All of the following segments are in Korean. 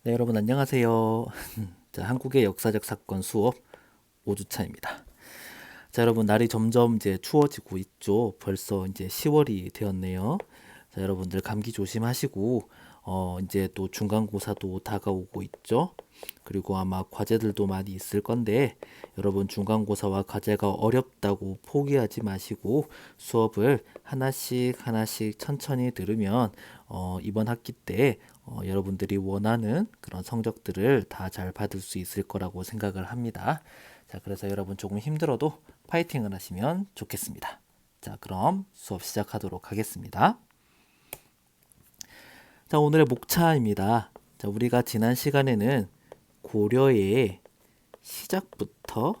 네, 여러분 안녕하세요. 자, 한국의 역사적 사건 수업 5주차입니다. 자, 여러분 날이 점점 이제 추워지고 있죠. 벌써 이제 10월이 되었네요. 자, 여러분들 감기 조심하시고 이제 또 중간고사도 다가오고 있죠. 그리고 아마 과제들도 많이 있을 건데 여러분 중간고사와 과제가 어렵다고 포기하지 마시고 수업을 하나씩 하나씩 천천히 들으면 이번 학기 때 여러분들이 원하는 그런 성적들을 다 잘 받을 수 있을 거라고 생각을 합니다. 자, 그래서 여러분 조금 힘들어도 파이팅을 하시면 좋겠습니다. 자, 그럼 수업 시작하도록 하겠습니다. 자, 오늘의 목차입니다. 자, 우리가 지난 시간에는 고려의 시작부터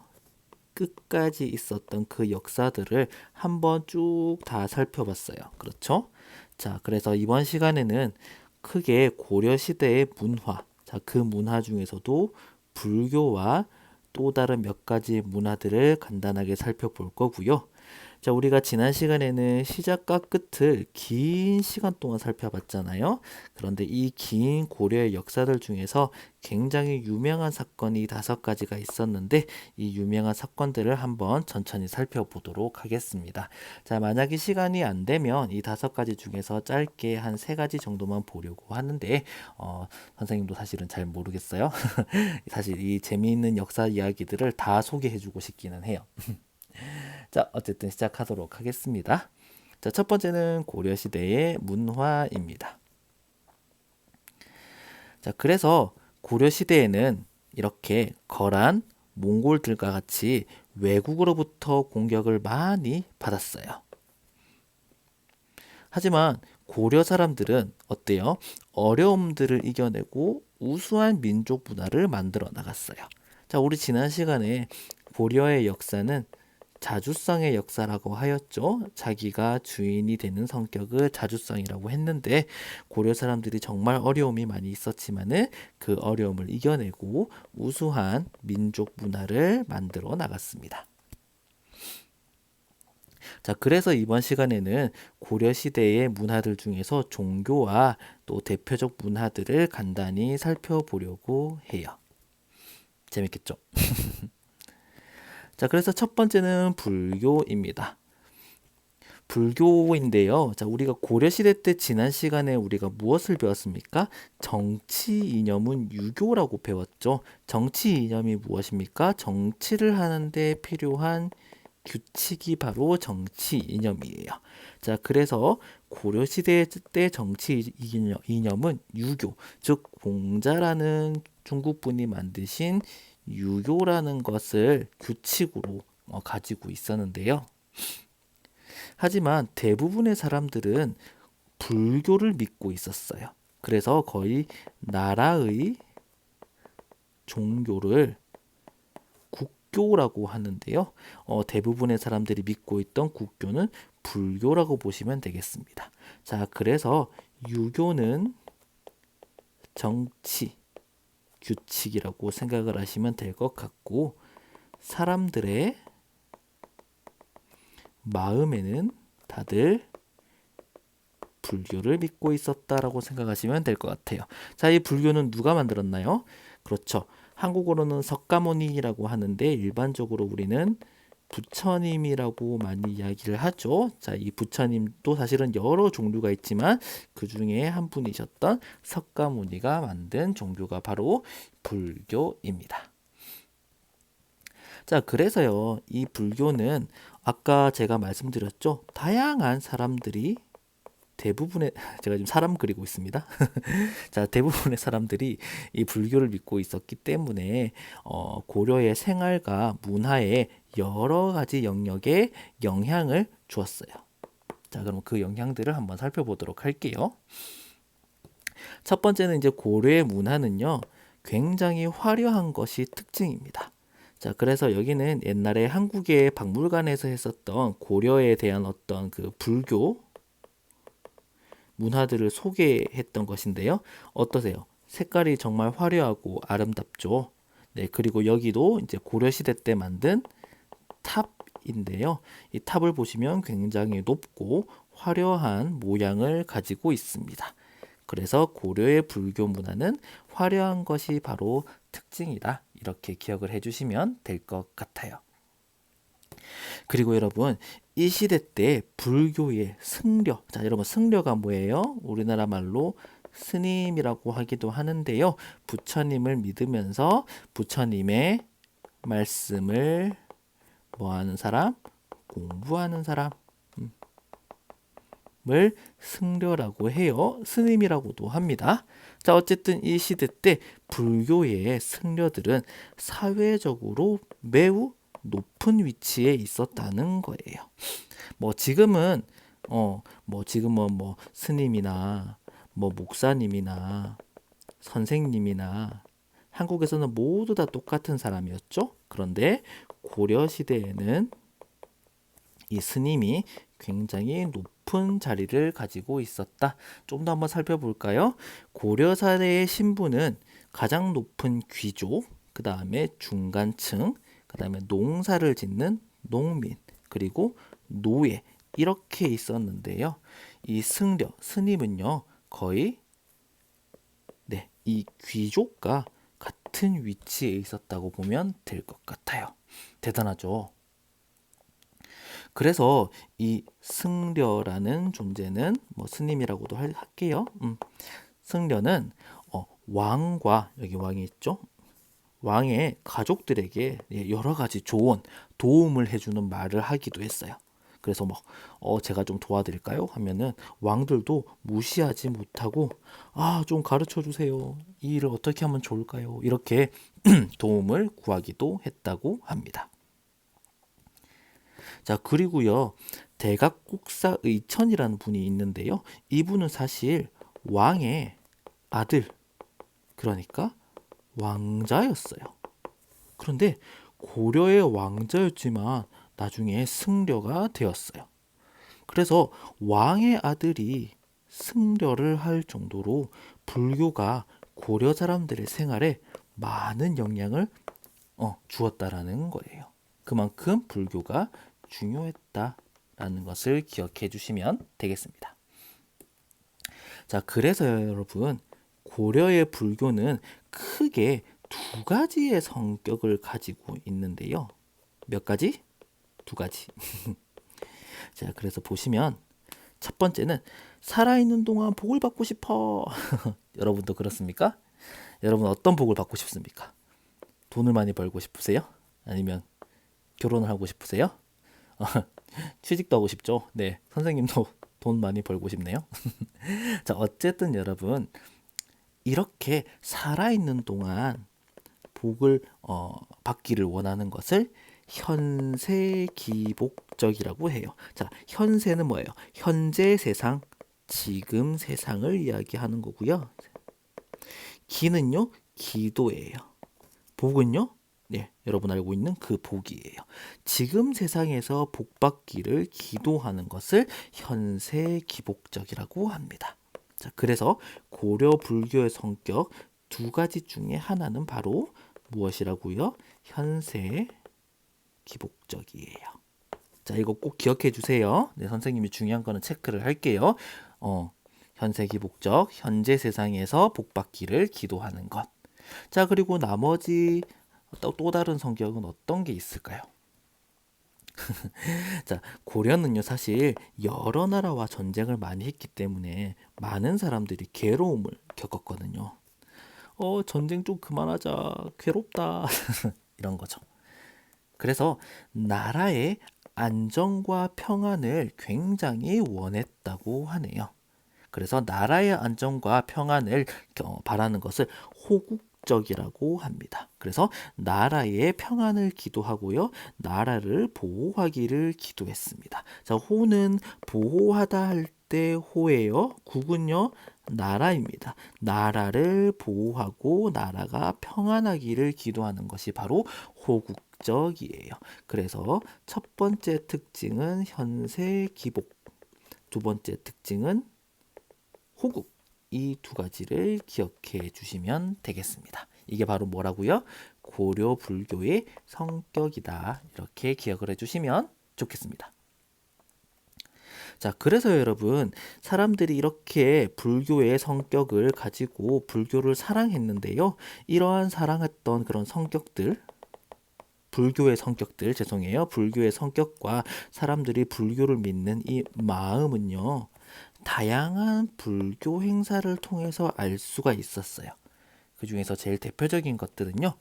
끝까지 있었던 그 역사들을 한번 쭉 다 살펴봤어요. 그렇죠? 자, 그래서 이번 시간에는 크게 고려 시대의 문화, 자, 그 문화 중에서도 불교와 또 다른 몇 가지 문화들을 간단하게 살펴볼 거고요. 자, 우리가 지난 시간에는 시작과 끝을 긴 시간 동안 살펴봤잖아요. 그런데 이 긴 고려의 역사들 중에서 굉장히 유명한 사건이 5가지가 있었는데 이 유명한 사건들을 한번 천천히 살펴보도록 하겠습니다. 자, 만약에 시간이 안 되면 이 5가지 중에서 짧게 한 3가지 정도만 보려고 하는데 선생님도 사실은 잘 모르겠어요. 사실 이 재미있는 역사 이야기들을 다 소개해주고 싶기는 해요. 자, 어쨌든 시작하도록 하겠습니다. 자, 첫 번째는 고려시대의 문화입니다. 자, 그래서 고려시대에는 이렇게 거란 몽골들과 같이 외국으로부터 공격을 많이 받았어요. 하지만 고려 사람들은 어때요? 어려움들을 이겨내고 우수한 민족 문화를 만들어 나갔어요. 자, 우리 지난 시간에 고려의 역사는 자주성의 역사라고 하였죠. 자기가 주인이 되는 성격을 자주성이라고 했는데 고려 사람들이 정말 어려움이 많이 있었지만은 그 어려움을 이겨내고 우수한 민족 문화를 만들어 나갔습니다. 자, 그래서 이번 시간에는 고려 시대의 문화들 중에서 종교와 또 대표적 문화들을 간단히 살펴보려고 해요. 재밌겠죠? 자, 그래서 첫 번째는 불교입니다. 불교인데요. 자, 우리가 고려시대 때 지난 시간에 우리가 무엇을 배웠습니까? 정치 이념은 유교라고 배웠죠. 정치 이념이 무엇입니까? 정치를 하는데 필요한 규칙이 바로 정치 이념이에요. 자, 그래서 고려시대 때 정치 이념은 유교, 즉 공자라는 중국 분이 만드신 유교라는 것을 규칙으로 가지고 있었는데요. 하지만 대부분의 사람들은 불교를 믿고 있었어요. 그래서 거의 나라의 종교를 국교라고 하는데요. 대부분의 사람들이 믿고 있던 국교는 불교라고 보시면 되겠습니다. 자, 그래서 유교는 정치, 규칙이라고 생각을 하시면 될 것 같고 사람들의 마음에는 다들 불교를 믿고 있었다라고 생각하시면 될 것 같아요. 자, 이 불교는 누가 만들었나요? 그렇죠. 한국어로는 석가모니라고 하는데 일반적으로 우리는 부처님이라고 많이 이야기를 하죠. 자, 이 부처님도 사실은 여러 종류가 있지만 그 중에 한 분이셨던 석가모니가 만든 종교가 바로 불교입니다. 자, 그래서요, 이 불교는 아까 제가 말씀드렸죠. 다양한 사람들이 대부분의 제가 지금 사람 그리고 있습니다. 자, 대부분의 사람들이 이 불교를 믿고 있었기 때문에 고려의 생활과 문화에 여러 가지 영역에 영향을 주었어요. 자, 그럼 그 영향들을 한번 살펴보도록 할게요. 첫 번째는 이제 고려의 문화는요, 굉장히 화려한 것이 특징입니다. 자, 그래서 여기는 옛날에 한국의 박물관에서 했었던 고려에 대한 어떤 그 불교 문화들을 소개했던 것인데요. 어떠세요? 색깔이 정말 화려하고 아름답죠. 네, 그리고 여기도 이제 고려시대 때 만든 탑인데요. 이 탑을 보시면 굉장히 높고 화려한 모양을 가지고 있습니다. 그래서 고려의 불교 문화는 화려한 것이 바로 특징이다. 이렇게 기억을 해주시면 될 것 같아요. 그리고 여러분, 이 시대 때 불교의 승려, 자 여러분 승려가 뭐예요? 우리나라 말로 스님이라고 하기도 하는데요. 부처님을 믿으면서 부처님의 말씀을 뭐 하는 사람? 공부하는 사람을 승려라고 해요. 스님이라고도 합니다. 자, 어쨌든 이 시대 때 불교의 승려들은 사회적으로 매우 높은 위치에 있었다는 거예요. 뭐 지금은 뭐 스님이나 뭐 목사님이나 선생님이나 한국에서는 모두 다 똑같은 사람이었죠. 그런데 고려 시대에는 이 스님이 굉장히 높은 자리를 가지고 있었다. 좀 더 한번 살펴볼까요? 고려 사회의 신분은 가장 높은 귀족, 그 다음에 중간층, 그 다음에 농사를 짓는 농민, 그리고 노예 이렇게 있었는데요. 이 승려, 스님은요 거의 이 귀족과 같은 위치에 있었다고 보면 될 것 같아요. 대단하죠? 그래서 이 승려라는 존재는 뭐 스님이라고도 할게요. 승려는 왕과 여기 왕이 있죠. 왕의 가족들에게 여러 가지 조언, 도움을 해주는 말을 하기도 했어요. 그래서 막 제가 좀 도와드릴까요? 하면은 왕들도 무시하지 못하고 좀 가르쳐 주세요. 이 일을 어떻게 하면 좋을까요? 이렇게 도움을 구하기도 했다고 합니다. 자, 그리고요. 대각국사 의천이라는 분이 있는데요. 이분은 사실 왕의 아들, 그러니까 왕자였어요. 그런데 고려의 왕자였지만 나중에 승려가 되었어요. 그래서 왕의 아들이 승려를 할 정도로 불교가 고려 사람들의 생활에 많은 영향을 주었다라는 거예요. 그만큼 불교가 중요했다라는 것을 기억해 주시면 되겠습니다. 자, 그래서 여러분 고려의 불교는 크게 두 가지의 성격을 가지고 있는데요. 몇 가지? 두 가지. 자, 그래서 보시면 첫 번째는 살아있는 동안 복을 받고 싶어. 여러분도 그렇습니까? 여러분 어떤 복을 받고 싶습니까? 돈을 많이 벌고 싶으세요? 아니면 결혼을 하고 싶으세요? 취직도 하고 싶죠? 네, 선생님도 돈 많이 벌고 싶네요. 자, 어쨌든 여러분 이렇게 살아있는 동안 복을 받기를 원하는 것을 현세기복적이라고 해요. 자, 현세는 뭐예요? 현재 세상, 지금 세상을 이야기하는 거고요. 기는요, 기도예요. 복은요, 네, 여러분 알고 있는 그 복이에요. 지금 세상에서 복 받기를 기도하는 것을 현세기복적이라고 합니다. 자, 그래서 고려 불교의 성격 두 가지 중에 하나는 바로 무엇이라고요? 현세기복적이에요. 자, 이거 꼭 기억해 주세요. 네, 선생님이 중요한 거는 체크를 할게요. 현세기복적, 현재 세상에서 복 받기를 기도하는 것. 자, 그리고 나머지 또 다른 성격은 어떤 게 있을까요? 자, 고려는요, 사실 여러 나라와 전쟁을 많이 했기 때문에 많은 사람들이 괴로움을 겪었거든요. 전쟁 좀 그만하자. 괴롭다. 이런 거죠. 그래서 나라의 안정과 평안을 굉장히 원했다고 하네요. 그래서 나라의 안정과 평안을 바라는 것을 호국적이라고 합니다. 그래서 나라의 평안을 기도하고요. 나라를 보호하기를 기도했습니다. 자, 호는 보호하다 할 때 호예요. 국은요. 나라입니다. 나라를 보호하고 나라가 평안하기를 기도하는 것이 바로 호국적이에요. 그래서 첫 번째 특징은 현세기복, 두 번째 특징은 호국, 이 두 가지를 기억해 주시면 되겠습니다. 이게 바로 뭐라고요? 고려 불교의 성격이다. 이렇게 기억을 해 주시면 좋겠습니다. 자, 그래서 여러분, 사람들이 이렇게 불교의 성격을 가지고 불교를 사랑했는데요. 이러한 사랑했던 그런 성격들, 불교의 성격들, 죄송해요. 불교의 성격과 사람들이 불교를 믿는 이 마음은요, 다양한 불교 행사를 통해서 알 수가 있었어요. 그 중에서 제일 대표적인 것들은요,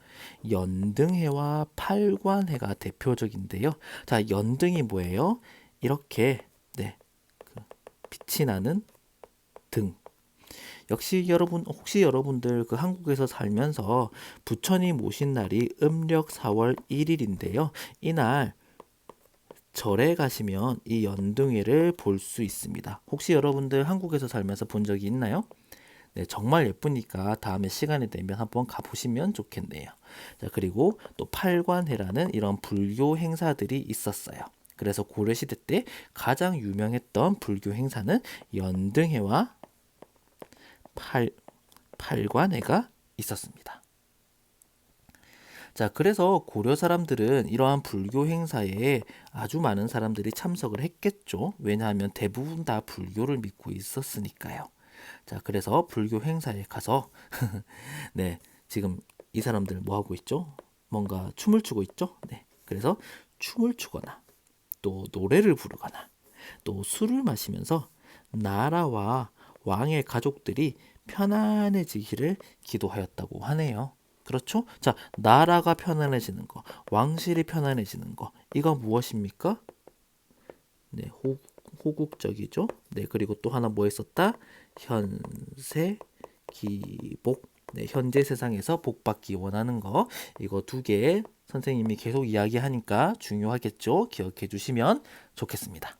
연등회와 팔관회가 대표적인데요. 자, 연등이 뭐예요? 이렇게, 네, 빛이 나는 등. 역시 여러분, 혹시 여러분들 그 한국에서 살면서 부처님 오신 날이 음력 4월 1일인데요. 이날 절에 가시면 이 연등회를 볼 수 있습니다. 혹시 여러분들 한국에서 살면서 본 적이 있나요? 네, 정말 예쁘니까 다음에 시간이 되면 한번 가보시면 좋겠네요. 자, 그리고 또 팔관회라는 이런 불교 행사들이 있었어요. 그래서 고려시대 때 가장 유명했던 불교 행사는 연등회와 팔관회가 있었습니다. 자, 그래서 고려 사람들은 이러한 불교 행사에 아주 많은 사람들이 참석을 했겠죠. 왜냐하면 대부분 다 불교를 믿고 있었으니까요. 자, 그래서 불교 행사에 가서 네, 지금 이 사람들 뭐 하고 있죠? 뭔가 춤을 추고 있죠? 네. 그래서 춤을 추거나 또 노래를 부르거나 또 술을 마시면서 나라와 왕의 가족들이 편안해지기를 기도하였다고 하네요. 그렇죠? 자, 나라가 편안해지는 거, 왕실이 편안해지는 거, 이거 무엇입니까? 네, 호국적이죠. 네, 그리고 또 하나 뭐 있었다? 현세, 기복. 네, 현재 세상에서 복받기 원하는 거. 이거 두 개 선생님이 계속 이야기하니까 중요하겠죠? 기억해 주시면 좋겠습니다.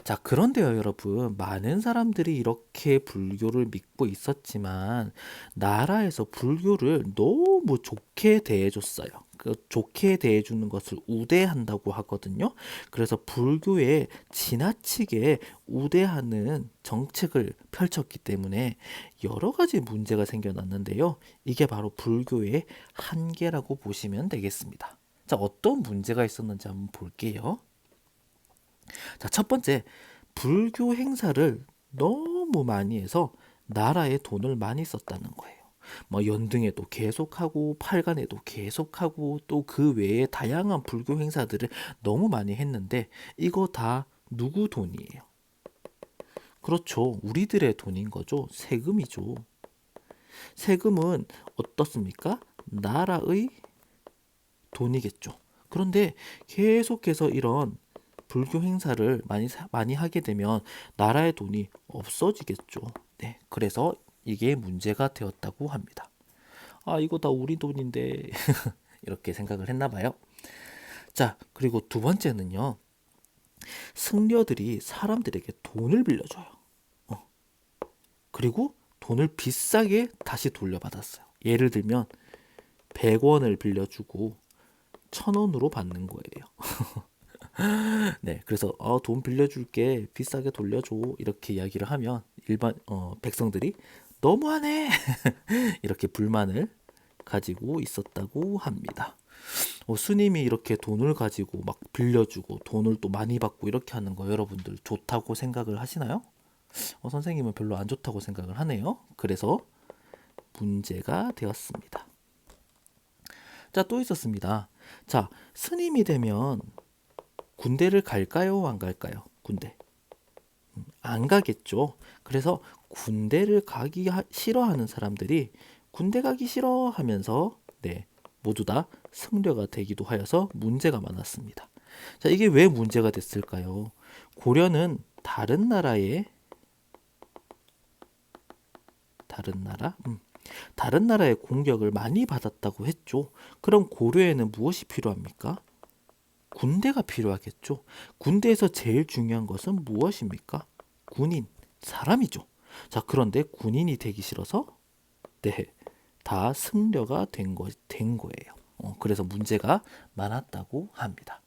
자, 그런데요, 여러분. 많은 사람들이 이렇게 불교를 믿고 있었지만, 나라에서 불교를 너무 좋게 대해줬어요. 그 좋게 대해주는 것을 우대한다고 하거든요. 그래서 불교에 지나치게 우대하는 정책을 펼쳤기 때문에 여러 가지 문제가 생겨났는데요. 이게 바로 불교의 한계라고 보시면 되겠습니다. 자, 어떤 문제가 있었는지 한번 볼게요. 자, 첫 번째, 불교 행사를 너무 많이 해서 나라에 돈을 많이 썼다는 거예요. 뭐 연등에도 계속하고 팔간에도 계속하고 또 그 외에 다양한 불교 행사들을 너무 많이 했는데 이거 다 누구 돈이에요? 그렇죠. 우리들의 돈인 거죠. 세금이죠. 세금은 어떻습니까? 나라의 돈이겠죠. 그런데 계속해서 이런 불교 행사를 많이 하게 되면 나라의 돈이 없어지겠죠. 네, 그래서 이게 문제가 되었다고 합니다. 아, 이거 다 우리 돈인데 이렇게 생각을 했나 봐요. 자, 그리고 두 번째는요. 승려들이 사람들에게 돈을 빌려줘요. 그리고 돈을 비싸게 다시 돌려받았어요. 예를 들면 100원을 빌려주고 1,000원으로 받는 거예요. 네, 그래서 돈 빌려줄게, 비싸게 돌려줘 이렇게 이야기를 하면 일반 백성들이 너무하네 이렇게 불만을 가지고 있었다고 합니다. 스님이 이렇게 돈을 가지고 막 빌려주고 돈을 또 많이 받고 이렇게 하는 거 여러분들 좋다고 생각을 하시나요? 선생님은 별로 안 좋다고 생각을 하네요. 그래서 문제가 되었습니다. 자, 또 있었습니다. 자, 스님이 되면 군대를 갈까요? 안 갈까요? 군대. 안 가겠죠. 그래서 군대를 가기 싫어하는 사람들이 군대 가기 싫어하면서 네, 모두 다 승려가 되기도 하여서 문제가 많았습니다. 자, 이게 왜 문제가 됐을까요? 고려는 다른 나라의 공격을 많이 받았다고 했죠. 그럼 고려에는 무엇이 필요합니까? 군대가 필요하겠죠. 군대에서 제일 중요한 것은 무엇입니까? 군인, 사람이죠. 자, 그런데 군인이 되기 싫어서 네, 다 승려가 된 거예요. 그래서 문제가 많았다고 합니다.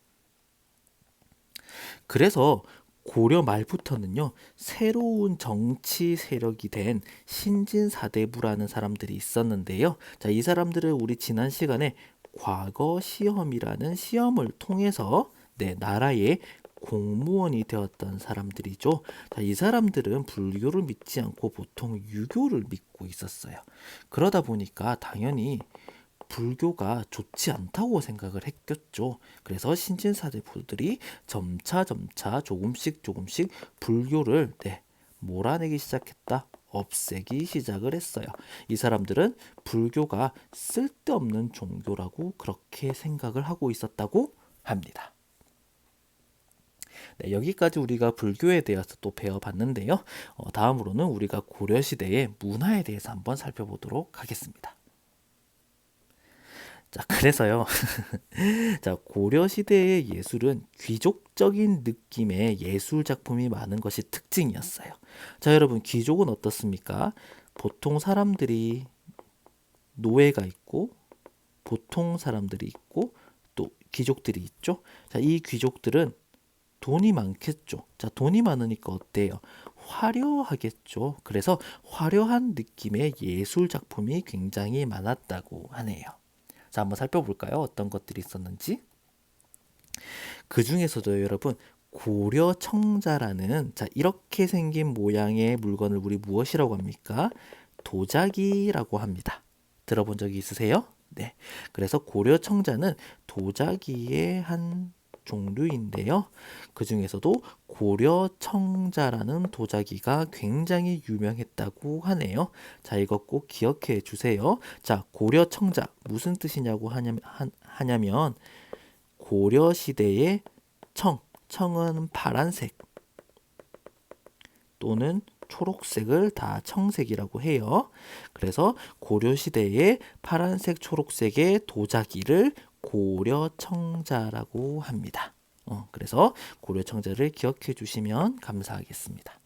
그래서 고려 말부터는요, 새로운 정치 세력이 된 신진사대부라는 사람들이 있었는데요. 자, 이 사람들을 우리 지난 시간에 과거 시험이라는 시험을 통해서 네, 나라의 공무원이 되었던 사람들이죠. 자, 이 사람들은 불교를 믿지 않고 보통 유교를 믿고 있었어요. 그러다 보니까 당연히 불교가 좋지 않다고 생각을 했겠죠. 그래서 신진사대부들이 점차 조금씩 불교를 몰아내기 시작했다. 없애기 시작을 했어요. 이 사람들은 불교가 쓸데없는 종교라고 그렇게 생각을 하고 있었다고 합니다. 네, 여기까지 우리가 불교에 대해서 또 배워봤는데요. 다음으로는 우리가 고려시대의 문화에 대해서 한번 살펴보도록 하겠습니다. 자, 그래서요. 자, 고려시대의 예술은 귀족적인 느낌의 예술 작품이 많은 것이 특징이었어요. 자, 여러분, 귀족은 어떻습니까? 보통 사람들이 노예가 있고, 보통 사람들이 있고, 또 귀족들이 있죠. 자, 이 귀족들은 돈이 많겠죠. 자, 돈이 많으니까 어때요? 화려하겠죠. 그래서 화려한 느낌의 예술 작품이 굉장히 많았다고 하네요. 자, 한번 살펴볼까요? 어떤 것들이 있었는지. 그 중에서도 여러분, 고려청자라는, 자, 이렇게 생긴 모양의 물건을 우리 무엇이라고 합니까? 도자기라고 합니다. 들어본 적이 있으세요? 네. 그래서 고려청자는 도자기의 한 종류인데요. 그 중에서도 고려청자라는 도자기가 굉장히 유명했다고 하네요. 자, 이거 꼭 기억해 주세요. 자, 고려청자 무슨 뜻이냐고 하냐면 고려시대의 청은 파란색 또는 초록색을 다 청색이라고 해요. 그래서 고려시대의 파란색, 초록색의 도자기를 고려청자라고 합니다. 그래서 고려청자를 기억해 주시면 감사하겠습니다.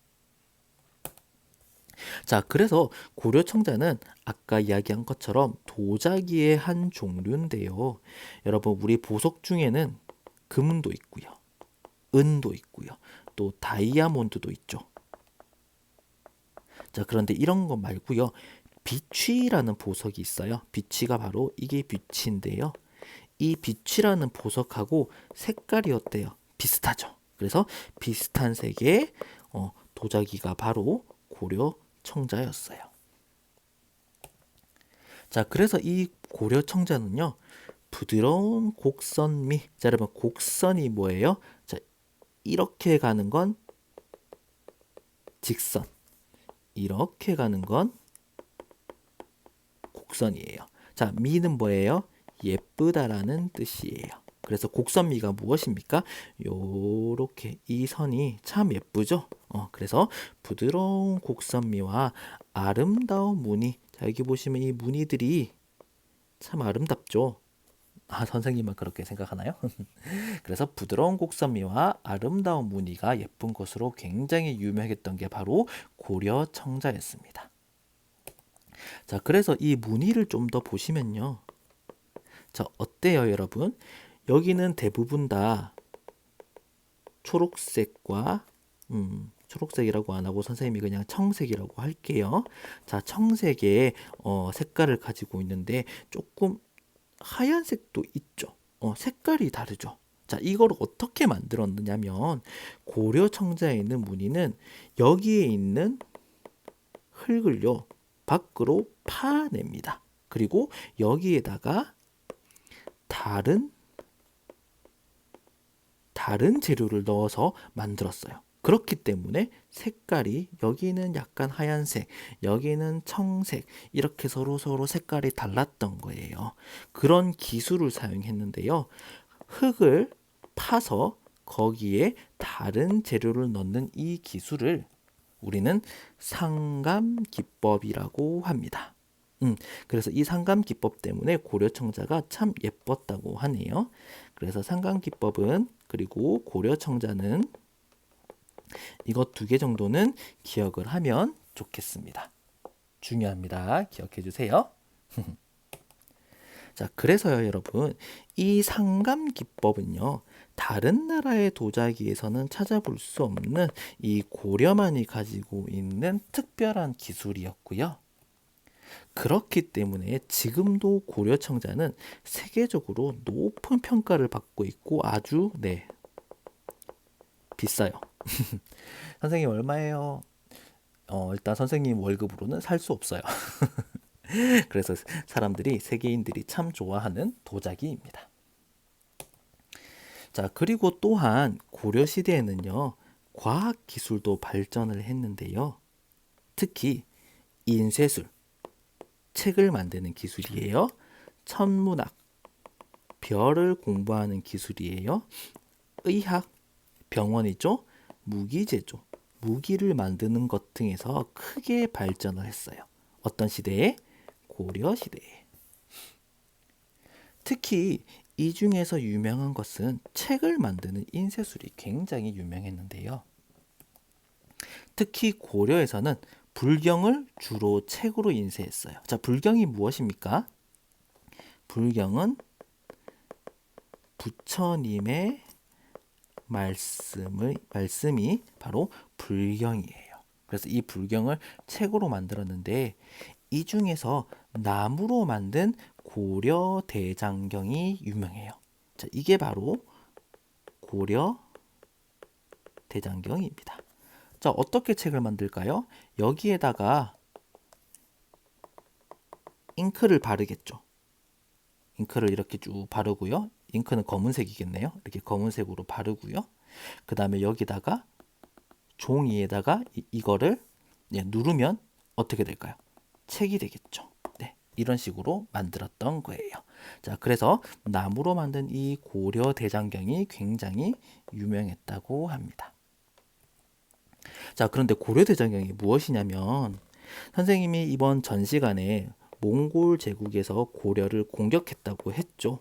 자, 그래서 고려청자는 아까 이야기한 것처럼 도자기의 한 종류인데요. 여러분, 우리 보석 중에는 금도 있고요. 은도 있고요. 또 다이아몬드도 있죠. 자, 그런데 이런 거 말고요. 비취라는 보석이 있어요. 비취가 바로 이게 비취인데요. 이 비취라는 보석하고 색깔이 어때요? 비슷하죠. 그래서 비슷한 색의 도자기가 바로 고려청자였어요. 자, 그래서 이 고려청자는요. 부드러운 곡선미. 자, 여러분, 곡선이 뭐예요? 자, 이렇게 가는 건 직선. 이렇게 가는 건 곡선이에요. 자, 미는 뭐예요? 예쁘다라는 뜻이에요. 그래서 곡선미가 무엇입니까? 요렇게 이 선이 참 예쁘죠? 그래서 부드러운 곡선미와 아름다운 무늬. 자, 여기 보시면 이 무늬들이 참 아름답죠? 아, 선생님은 그렇게 생각하나요? 그래서 부드러운 곡선미와 아름다운 무늬가 예쁜 것으로 굉장히 유명했던 게 바로 고려청자였습니다. 자, 그래서 이 무늬를 좀 더 보시면요. 자, 어때요, 여러분? 여기는 대부분 다 초록색과 초록색이라고 안 하고 선생님이 그냥 청색이라고 할게요. 자, 청색의 색깔을 가지고 있는데 조금 하얀색도 있죠. 색깔이 다르죠. 자, 이걸 어떻게 만들었느냐면 고려 청자에 있는 무늬는 여기에 있는 흙을요 밖으로 파냅니다. 그리고 여기에다가 다른 재료를 넣어서 만들었어요. 그렇기 때문에 색깔이 여기는 약간 하얀색, 여기는 청색 이렇게 서로 색깔이 달랐던 거예요. 그런 기술을 사용했는데요. 흙을 파서 거기에 다른 재료를 넣는 이 기술을 우리는 상감 기법이라고 합니다. 그래서 이 상감 기법 때문에 고려청자가 참 예뻤다고 하네요. 그래서 상감 기법은 그리고 고려청자는 이것 두 개 정도는 기억을 하면 좋겠습니다. 중요합니다. 기억해 주세요. 자, 그래서요, 여러분, 이 상감 기법은요, 다른 나라의 도자기에서는 찾아볼 수 없는 이 고려만이 가지고 있는 특별한 기술이었고요. 그렇기 때문에 지금도 고려청자는 세계적으로 높은 평가를 받고 있고 아주 비싸요. 선생님 얼마예요? 일단 선생님 월급으로는 살 수 없어요. 그래서 사람들이 세계인들이 참 좋아하는 도자기입니다. 자, 그리고 또한 고려 시대에는요. 과학 기술도 발전을 했는데요. 특히 인쇄술, 책을 만드는 기술이에요. 천문학, 별을 공부하는 기술이에요. 의학, 병원이죠. 무기 제조, 무기를 만드는 것 등에서 크게 발전을 했어요. 어떤 시대에? 고려 시대에. 특히 이 중에서 유명한 것은 책을 만드는 인쇄술이 굉장히 유명했는데요. 특히 고려에서는 불경을 주로 책으로 인쇄했어요. 자, 불경이 무엇입니까? 불경은 부처님의 말씀이 바로 불경이에요. 그래서 이 불경을 책으로 만들었는데 이 중에서 나무로 만든 고려 대장경이 유명해요. 자, 이게 바로 고려 대장경입니다. 자, 어떻게 책을 만들까요? 여기에다가 잉크를 바르겠죠. 잉크를 이렇게 쭉 바르고요. 잉크는 검은색이겠네요. 이렇게 검은색으로 바르고요. 그 다음에 여기다가 종이에다가 이거를 누르면 어떻게 될까요? 책이 되겠죠. 네, 이런 식으로 만들었던 거예요. 자, 그래서 나무로 만든 이 고려 대장경이 굉장히 유명했다고 합니다. 자, 그런데 고려 대장경이 무엇이냐면 선생님이 이번 전 시간에 몽골 제국에서 고려를 공격했다고 했죠.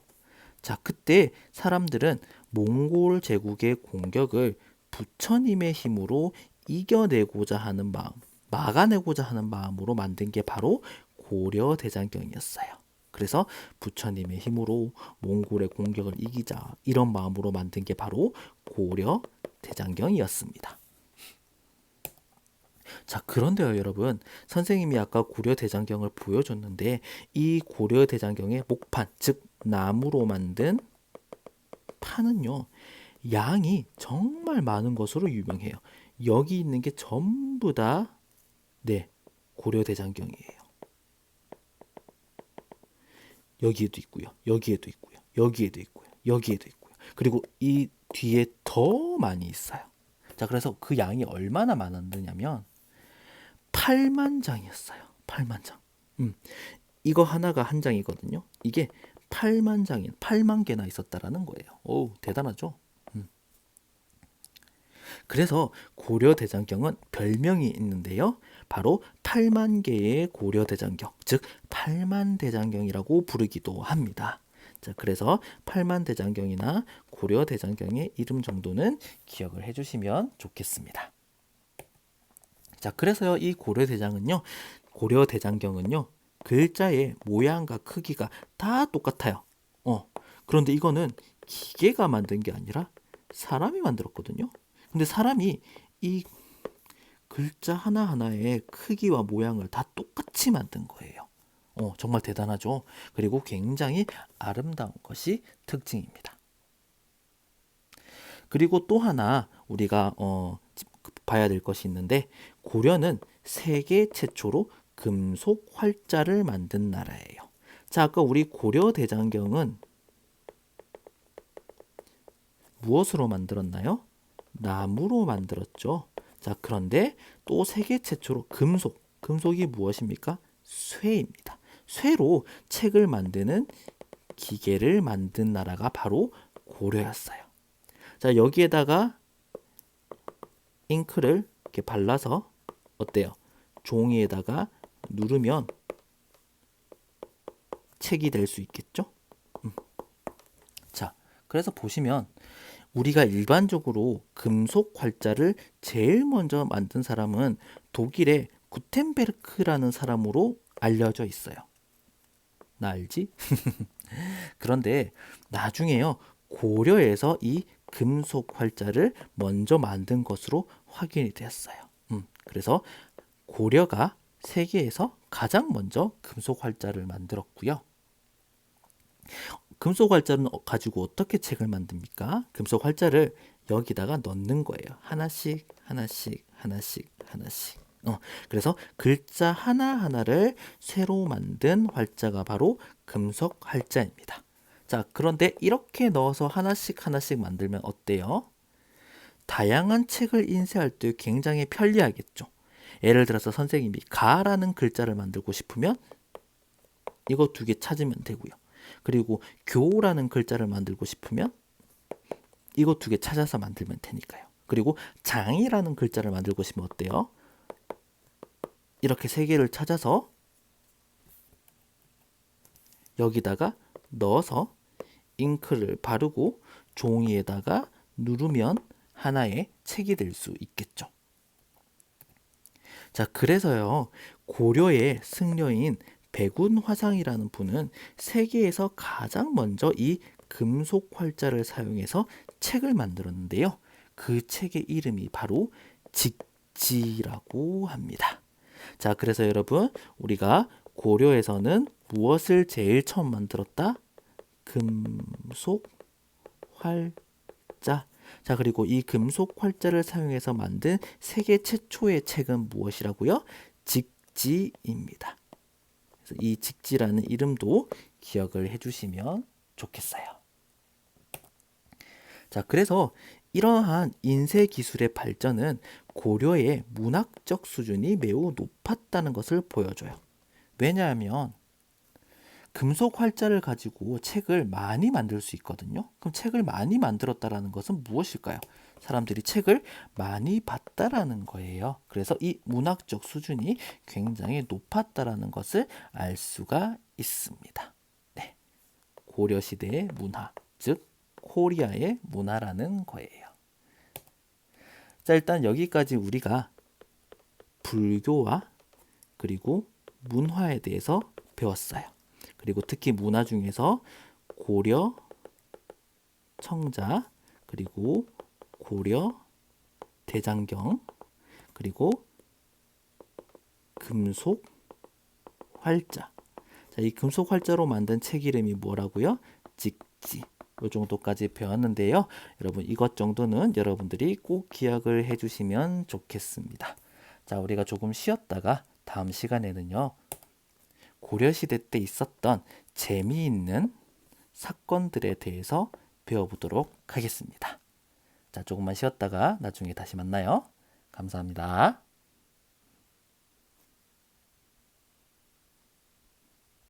자, 그때 사람들은 몽골 제국의 공격을 부처님의 힘으로 이겨내고자 하는 마음, 막아내고자 하는 마음으로 만든 게 바로 고려 대장경이었어요. 그래서 부처님의 힘으로 몽골의 공격을 이기자 이런 마음으로 만든 게 바로 고려 대장경이었습니다. 자, 그런데요, 여러분. 선생님이 아까 고려대장경을 보여줬는데 이 고려대장경의 목판, 즉 나무로 만든 판은요. 양이 정말 많은 것으로 유명해요. 여기 있는 게 전부 다 고려대장경이에요. 여기에도 있고요. 여기에도 있고요. 여기에도 있고요. 여기에도 있고요. 그리고 이 뒤에 더 많이 있어요. 자, 그래서 그 양이 얼마나 많았느냐면 8만 장이었어요. 8만 장. 이거 하나가 한 장이거든요. 이게 8만 장이 8만 개나 있었다라는 거예요. 오, 대단하죠? 그래서 고려 대장경은 별명이 있는데요. 바로 8만 개의 고려 대장경, 즉 8만 대장경이라고 부르기도 합니다. 자, 그래서 8만 대장경이나 고려 대장경의 이름 정도는 기억을 해주시면 좋겠습니다. 자, 그래서요, 이 고려 대장경은요, 글자의 모양과 크기가 다 똑같아요. 그런데 이거는 기계가 만든 게 아니라 사람이 만들었거든요. 근데 사람이 이 글자 하나하나의 크기와 모양을 다 똑같이 만든 거예요. 정말 대단하죠. 그리고 굉장히 아름다운 것이 특징입니다. 그리고 또 하나 우리가 봐야 될 것이 있는데 고려는 세계 최초로 금속 활자를 만든 나라예요. 자, 아까 우리 고려 대장경은 무엇으로 만들었나요? 나무로 만들었죠. 자, 그런데 또 세계 최초로 금속이 무엇입니까? 쇠입니다. 쇠로 책을 만드는 기계를 만든 나라가 바로 고려였어요. 자, 여기에다가 잉크를 이렇게 발라서 어때요? 종이에다가 누르면 책이 될 수 있겠죠? 자, 그래서 보시면 우리가 일반적으로 금속 활자를 제일 먼저 만든 사람은 독일의 구텐베르크라는 사람으로 알려져 있어요. 나 알지? 그런데 나중에요, 고려에서 이 금속 활자를 먼저 만든 것으로 확인이 되었어요. 그래서 고려가 세계에서 가장 먼저 금속 활자를 만들었고요. 금속 활자는 가지고 어떻게 책을 만듭니까? 금속 활자를 여기다가 넣는 거예요. 하나씩, 하나씩, 하나씩, 하나씩. 그래서 글자 하나하나를 새로 만든 활자가 바로 금속 활자입니다. 자, 그런데 이렇게 넣어서 하나씩 하나씩 만들면 어때요? 다양한 책을 인쇄할 때 굉장히 편리하겠죠. 예를 들어서 선생님이 가라는 글자를 만들고 싶으면 이거 2개 찾으면 되고요. 그리고 교라는 글자를 만들고 싶으면 이거 2개 찾아서 만들면 되니까요. 그리고 장이라는 글자를 만들고 싶으면 어때요? 이렇게 3개를 찾아서 여기다가 넣어서 잉크를 바르고 종이에다가 누르면 하나의 책이 될 수 있겠죠. 자, 그래서요, 고려의 승려인 백운화상이라는 분은 세계에서 가장 먼저 이 금속 활자를 사용해서 책을 만들었는데요. 그 책의 이름이 바로 직지라고 합니다. 자, 그래서 여러분, 우리가 고려에서는 무엇을 제일 처음 만들었다? 금속 활자. 자, 그리고 이 금속 활자를 사용해서 만든 세계 최초의 책은 무엇이라고요? 직지입니다. 그래서 이 직지라는 이름도 기억을 해주시면 좋겠어요. 자, 그래서 이러한 인쇄 기술의 발전은 고려의 문학적 수준이 매우 높았다는 것을 보여줘요. 왜냐하면 금속 활자를 가지고 책을 많이 만들 수 있거든요. 그럼 책을 많이 만들었다라는 것은 무엇일까요? 사람들이 책을 많이 봤다라는 거예요. 그래서 이 문학적 수준이 굉장히 높았다라는 것을 알 수가 있습니다. 네. 고려시대의 문화, 즉 코리아의 문화라는 거예요. 자, 일단 여기까지 우리가 불교와 그리고 문화에 대해서 배웠어요. 그리고 특히 문화 중에서 고려 청자, 그리고 고려 대장경, 그리고 금속 활자. 자, 이 금속 활자로 만든 책 이름이 뭐라고요? 직지. 이 정도까지 배웠는데요. 여러분, 이것 정도는 여러분들이 꼭 기억을 해주시면 좋겠습니다. 자, 우리가 조금 쉬었다가 다음 시간에는요, 고려시대 때 있었던 재미있는 사건들에 대해서 배워보도록 하겠습니다. 자, 조금만 쉬었다가 나중에 다시 만나요. 감사합니다.